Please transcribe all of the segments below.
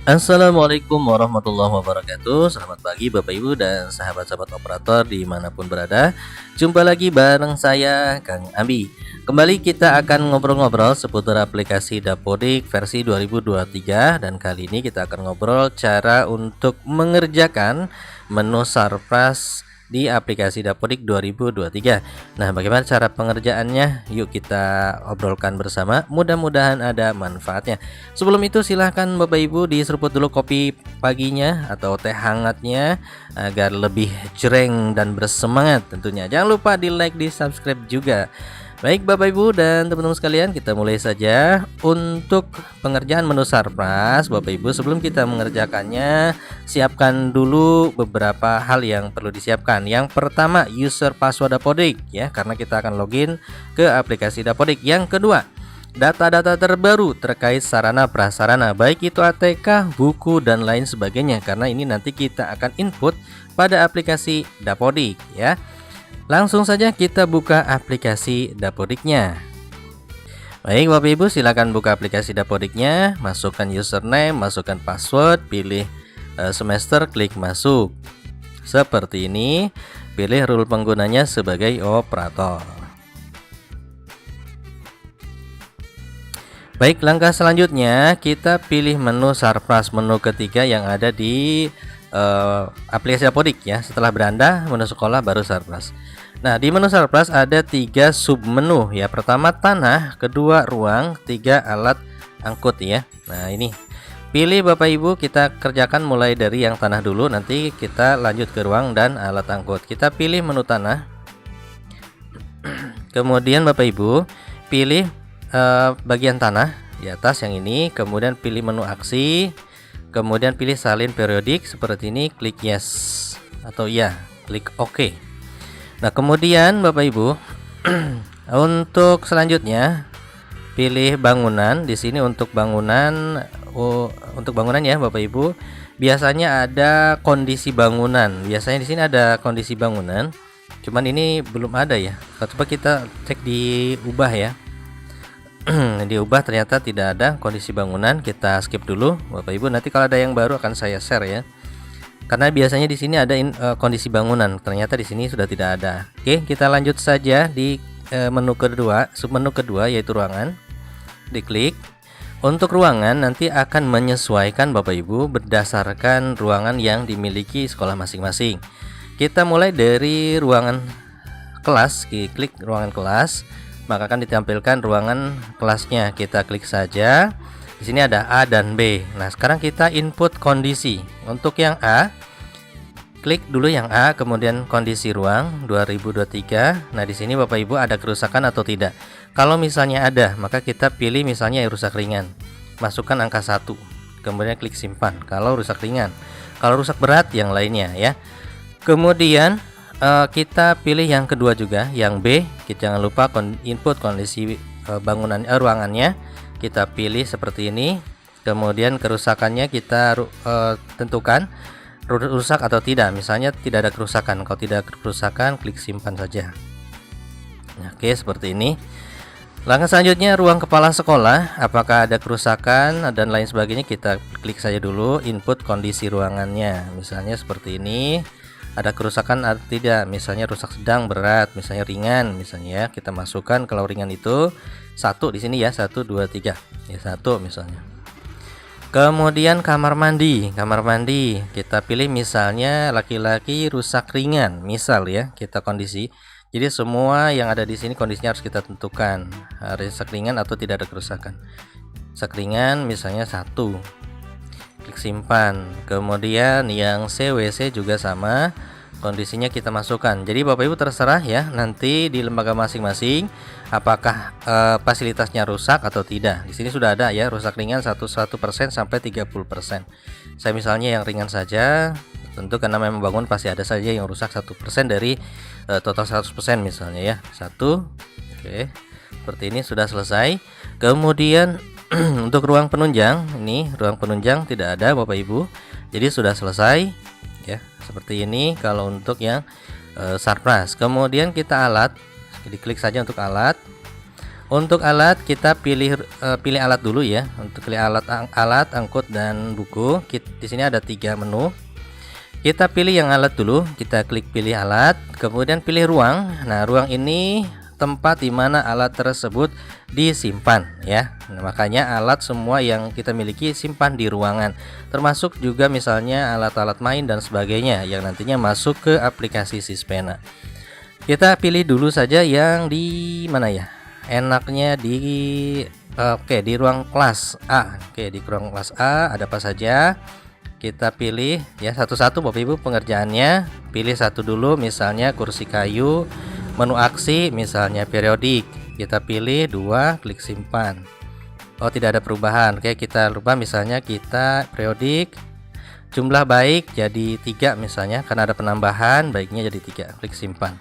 Assalamualaikum warahmatullahi wabarakatuh. Selamat pagi Bapak Ibu dan sahabat-sahabat operator dimanapun berada. Jumpa lagi bareng saya Kang Abi. Kembali kita akan ngobrol-ngobrol seputar aplikasi Dapodik versi 2023. Dan kali ini kita akan ngobrol cara untuk mengerjakan menu Sarpras di aplikasi Dapodik 2023. Nah, bagaimana cara pengerjaannya? Yuk kita obrolkan bersama. Mudah-mudahan ada manfaatnya. Sebelum itu silahkan Bapak Ibu diseruput dulu kopi paginya atau teh hangatnya agar lebih jreng dan bersemangat tentunya. Jangan lupa di like, di subscribe juga. Baik Bapak Ibu dan teman-teman sekalian, kita mulai saja untuk pengerjaan menu Sarpras. Bapak Ibu, sebelum kita mengerjakannya, siapkan dulu beberapa hal yang perlu disiapkan. Yang pertama, user password Dapodik ya, karena kita akan login ke aplikasi Dapodik. Yang kedua, data-data terbaru terkait sarana prasarana, baik itu ATK, buku dan lain sebagainya, karena ini nanti kita akan input pada aplikasi Dapodik ya. Langsung saja kita buka aplikasi Dapodiknya. Baik Bapak Ibu, silakan buka aplikasi Dapodiknya, masukkan username, masukkan password, pilih semester, klik masuk. Seperti ini, pilih rule penggunanya sebagai operator. Baik, langkah selanjutnya kita pilih menu Sarpras, menu ketiga yang ada di aplikasi Dapodik ya. Setelah beranda menu sekolah baru Sarpras. Nah, di menu Sarpras ada 3 submenu ya. Pertama tanah, kedua ruang, 3 alat angkut ya. Nah, ini pilih Bapak Ibu, kita kerjakan mulai dari yang tanah dulu, nanti kita lanjut ke ruang dan alat angkut. Kita pilih menu tanah. Kemudian Bapak Ibu pilih bagian tanah di atas yang ini, kemudian pilih menu aksi, kemudian pilih salin periodik seperti ini, klik yes atau ya, klik OK. Nah, kemudian Bapak Ibu untuk selanjutnya pilih bangunan. Di sini untuk bangunan ya Bapak Ibu, biasanya ada kondisi bangunan. Biasanya di sini ada kondisi bangunan. Cuman ini belum ada ya. Coba kita cek diubah ya. Diubah ternyata tidak ada kondisi bangunan. Kita skip dulu Bapak Ibu. Nanti kalau ada yang baru akan saya share ya. Karena biasanya di sini ada kondisi bangunan, ternyata di sini sudah tidak ada. Oke, kita lanjut saja di menu kedua, submenu kedua yaitu ruangan. Diklik. Untuk ruangan nanti akan menyesuaikan Bapak Ibu berdasarkan ruangan yang dimiliki sekolah masing-masing. Kita mulai dari ruangan kelas, klik ruangan kelas, maka akan ditampilkan ruangan kelasnya. Kita klik saja. Di sini ada A dan B. Nah, sekarang kita input kondisi. Untuk yang A, klik dulu yang A, kemudian kondisi ruang 2023. Nah, di sini Bapak Ibu ada kerusakan atau tidak. Kalau misalnya ada, maka kita pilih misalnya yang rusak ringan. Masukkan angka 1. Kemudian klik simpan kalau rusak ringan. Kalau rusak berat yang lainnya ya. Kemudian kita pilih yang kedua juga, yang B. Kita jangan lupa input kondisi bangunan ruangannya. Kita pilih seperti ini. Kemudian kerusakannya kita tentukan rusak atau tidak. Misalnya tidak ada kerusakan. Kalau tidak ada kerusakan, klik simpan saja. Nah, oke, seperti ini. Langkah selanjutnya ruang kepala sekolah, apakah ada kerusakan dan lain sebagainya. Kita klik saja dulu input kondisi ruangannya. Misalnya seperti ini. Ada kerusakan atau tidak, misalnya rusak sedang, berat, misalnya ringan, misalnya ya. Kita masukkan kalau ringan itu 1 di sini ya, 1 2 3. Ya 1 misalnya. Kemudian kamar mandi kita pilih misalnya laki-laki rusak ringan, misal ya, kita kondisi. Jadi semua yang ada di sini kondisinya harus kita tentukan, rusak ringan atau tidak ada kerusakan. Rusak ringan misalnya 1. Klik simpan. Kemudian yang CWC juga sama, kondisinya kita masukkan. Jadi Bapak Ibu terserah ya, nanti di lembaga masing-masing apakah fasilitasnya rusak atau tidak. Di sini sudah ada ya, rusak ringan 1% sampai 30%. Saya misalnya yang ringan saja, tentu karena memang bangun pasti ada saja yang rusak 1% dari total 100% misalnya ya. 1. Oke. Seperti ini sudah selesai. Kemudian untuk ruang penunjang, ini ruang penunjang tidak ada Bapak Ibu. Jadi sudah selesai ya, seperti ini kalau untuk yang Sarpras. Kemudian kita alat, diklik saja untuk alat. Untuk alat kita pilih alat dulu ya. Untuk pilih alat angkut dan buku, di sini ada 3 menu. Kita pilih yang alat dulu, kita klik pilih alat, kemudian pilih ruang. Nah, ruang ini tempat di mana alat tersebut disimpan ya. Nah, makanya alat semua yang kita miliki simpan di ruangan, termasuk juga misalnya alat-alat main dan sebagainya yang nantinya masuk ke aplikasi Sispena. Kita pilih dulu saja yang di mana ya? Enaknya di di ruang kelas A. Di ruang kelas A ada apa saja? Kita pilih ya satu-satu Bapak Ibu pengerjaannya. Pilih satu dulu, misalnya kursi kayu, menu aksi misalnya periodik. Kita pilih 2, klik simpan. Oh, tidak ada perubahan. Oke, kita rubah misalnya kita periodik. Jumlah baik jadi 3 misalnya, karena ada penambahan, baiknya jadi 3, klik simpan.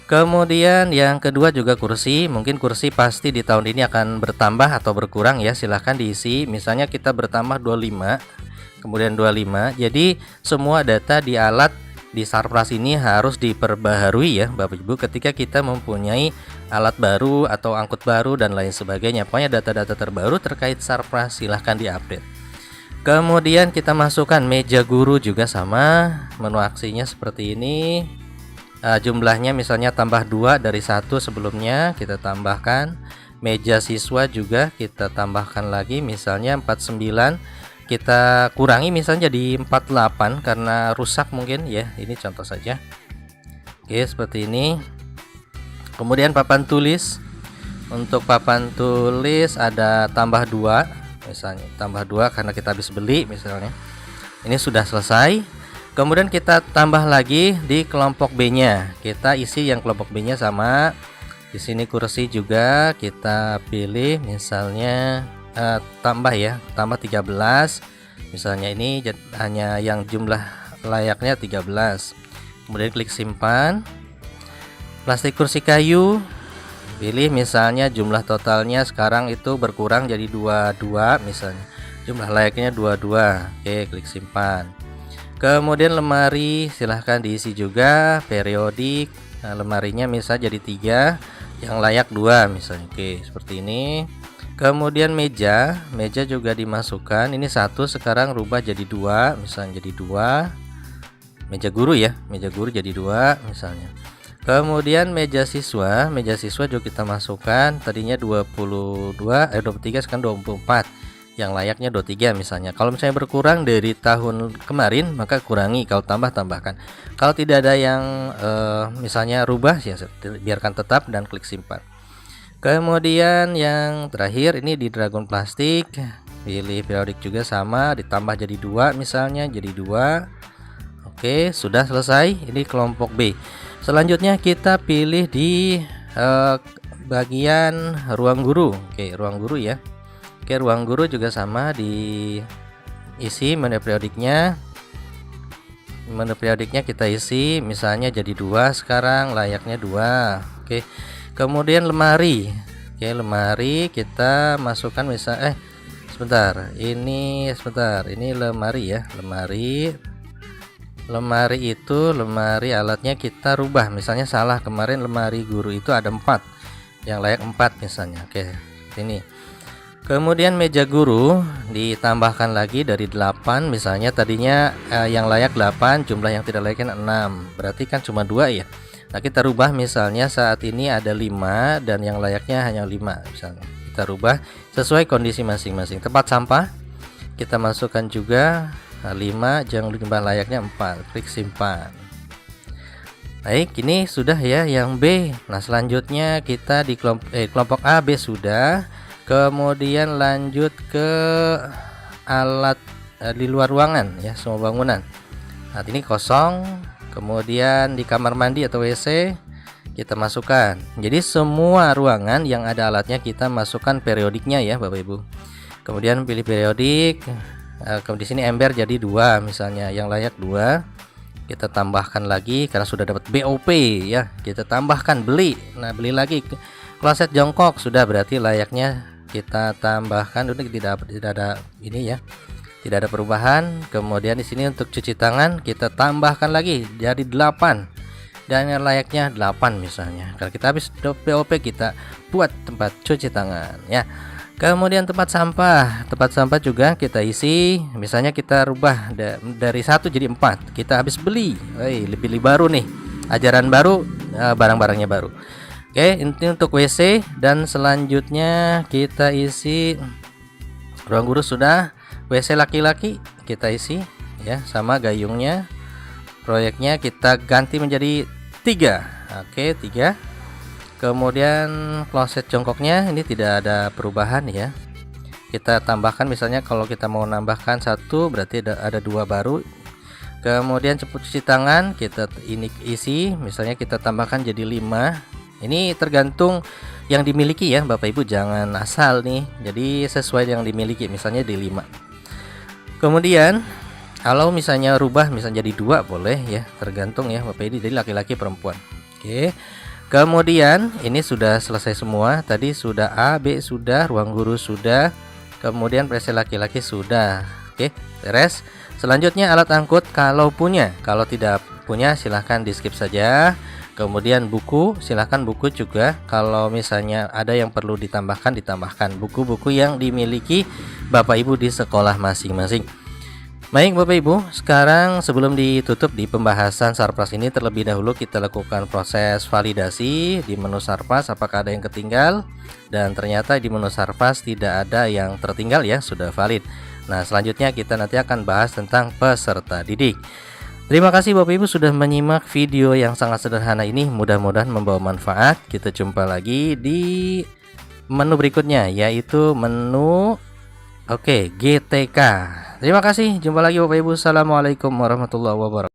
Kemudian yang kedua juga kursi, mungkin kursi pasti di tahun ini akan bertambah atau berkurang ya, silahkan diisi. Misalnya kita bertambah 25, kemudian 25. Jadi semua data di alat di Sarpras ini harus diperbaharui ya Bapak Ibu, ketika kita mempunyai alat baru atau angkut baru dan lain sebagainya. Pokoknya data-data terbaru terkait Sarpras silahkan diupdate. Kemudian kita masukkan meja guru juga sama, menu aksinya seperti ini. Jumlahnya misalnya tambah 2 dari 1 sebelumnya, kita tambahkan. Meja siswa juga kita tambahkan lagi, misalnya 49, kita kurangi misalnya jadi 48 karena rusak mungkin ya, ini contoh saja. Oke, seperti ini. Kemudian papan tulis, untuk papan tulis ada tambah 2 misalnya, tambah 2 karena kita habis beli misalnya. Ini sudah selesai. Kemudian kita tambah lagi di kelompok B-nya. Kita isi yang kelompok B-nya sama. Di sini kursi juga kita pilih misalnya tambah ya, tambah 13. Misalnya ini hanya yang jumlah layaknya 13. Kemudian klik simpan. Plastik kursi kayu, pilih misalnya jumlah totalnya sekarang itu berkurang jadi 22 misalnya. Jumlah layaknya 22. Oke, klik simpan. Kemudian lemari silahkan diisi juga, periodik. Nah, lemarinya misalnya jadi 3, yang layak 2 misalnya. Oke, seperti ini. Kemudian meja juga dimasukkan. Ini 1 sekarang rubah jadi 2, misalnya jadi 2. Meja guru ya, meja guru jadi 2 misalnya. Kemudian meja siswa juga kita masukkan. Tadinya 23 sekarang 24. Yang layaknya 23 misalnya. Kalau misalnya berkurang dari tahun kemarin maka kurangi, kalau tambahkan. Kalau tidak ada yang misalnya rubah ya biarkan tetap dan klik simpan. Kemudian yang terakhir ini di dragon plastik, pilih periodik juga sama, ditambah jadi 2 misalnya, jadi 2. Oke, sudah selesai. Ini kelompok B. Selanjutnya kita pilih di bagian ruang guru. Oke, ruang guru ya. Oke, ruang guru juga sama, diisi menu periodiknya. Menu periodiknya kita isi misalnya jadi 2 sekarang, layaknya 2. Oke. Kemudian lemari. Oke, lemari kita masukkan ini lemari ya. Lemari itu lemari alatnya kita rubah. Misalnya salah, kemarin lemari guru itu ada 4, yang layak 4 misalnya. Oke, ini. Kemudian meja guru ditambahkan lagi dari 8 misalnya, tadinya yang layak 8, jumlah yang tidak layaknya 6, berarti kan cuma 2 ya. Nah, kita rubah misalnya saat ini ada 5 dan yang layaknya hanya 5 misalnya. Kita rubah sesuai kondisi masing-masing. Tempat sampah kita masukkan juga 5, jumlah layaknya 4, klik simpan. Baik, ini sudah ya yang B. Nah, selanjutnya kita di kelompok A, B sudah. Kemudian lanjut ke alat di luar ruangan ya, semua bangunan. Nah, ini kosong. Kemudian di kamar mandi atau WC kita masukkan. Jadi semua ruangan yang ada alatnya kita masukkan periodiknya ya Bapak Ibu. Kemudian pilih periodik. Kemudian di sini ember jadi 2 misalnya, yang layak 2. Kita tambahkan lagi karena sudah dapat BOP ya. Kita tambahkan beli. Nah, beli lagi. Kloset jongkok sudah, berarti layaknya kita tambahkan. Udah tidak ada ini ya. Tidak ada perubahan. Kemudian di sini untuk cuci tangan kita tambahkan lagi jadi 8. dan yang layaknya 8 misalnya. Kalau kita habis POP kita buat tempat cuci tangan ya. Kemudian tempat sampah juga kita isi, misalnya kita rubah dari 1 jadi 4. Kita habis beli, lebih baru nih, ajaran baru, barang-barangnya baru. Oke, ini untuk WC. Dan selanjutnya kita isi ruang guru sudah, WC laki-laki kita isi ya, sama gayungnya. Proyeknya kita ganti menjadi 3. Oke, 3. Kemudian kloset jongkoknya ini tidak ada perubahan ya. Kita tambahkan, misalnya kalau kita mau nambahkan 1 berarti ada 2 baru. Kemudian cuci tangan kita ini isi, misalnya kita tambahkan jadi 5. Ini tergantung yang dimiliki ya Bapak Ibu, jangan asal nih. Jadi sesuai yang dimiliki, misalnya di 5. Kemudian kalau misalnya rubah misalnya jadi 2 boleh ya, tergantung ya Bapak Ibu, jadi laki-laki perempuan. Oke. Kemudian ini sudah selesai semua. Tadi sudah A, B sudah, ruang guru sudah, kemudian WC laki-laki sudah. Oke, beres. Selanjutnya alat angkut kalau punya. Kalau tidak punya silahkan di skip saja. Kemudian buku, silahkan buku juga. Kalau misalnya ada yang perlu ditambahkan, ditambahkan buku-buku yang dimiliki Bapak Ibu di sekolah masing-masing. Baik Bapak Ibu, sekarang sebelum ditutup di pembahasan Sarpras ini, terlebih dahulu kita lakukan proses validasi di menu Sarpras, apakah ada yang ketinggal. Dan ternyata di menu Sarpras tidak ada yang tertinggal ya, sudah valid. Nah selanjutnya kita nanti akan bahas tentang peserta didik. Terima kasih Bapak Ibu sudah menyimak video yang sangat sederhana ini, mudah-mudahan membawa manfaat. Kita jumpa lagi di menu berikutnya, yaitu menu GTK. Terima kasih, jumpa lagi Bapak Ibu. Assalamualaikum warahmatullahi wabarakatuh.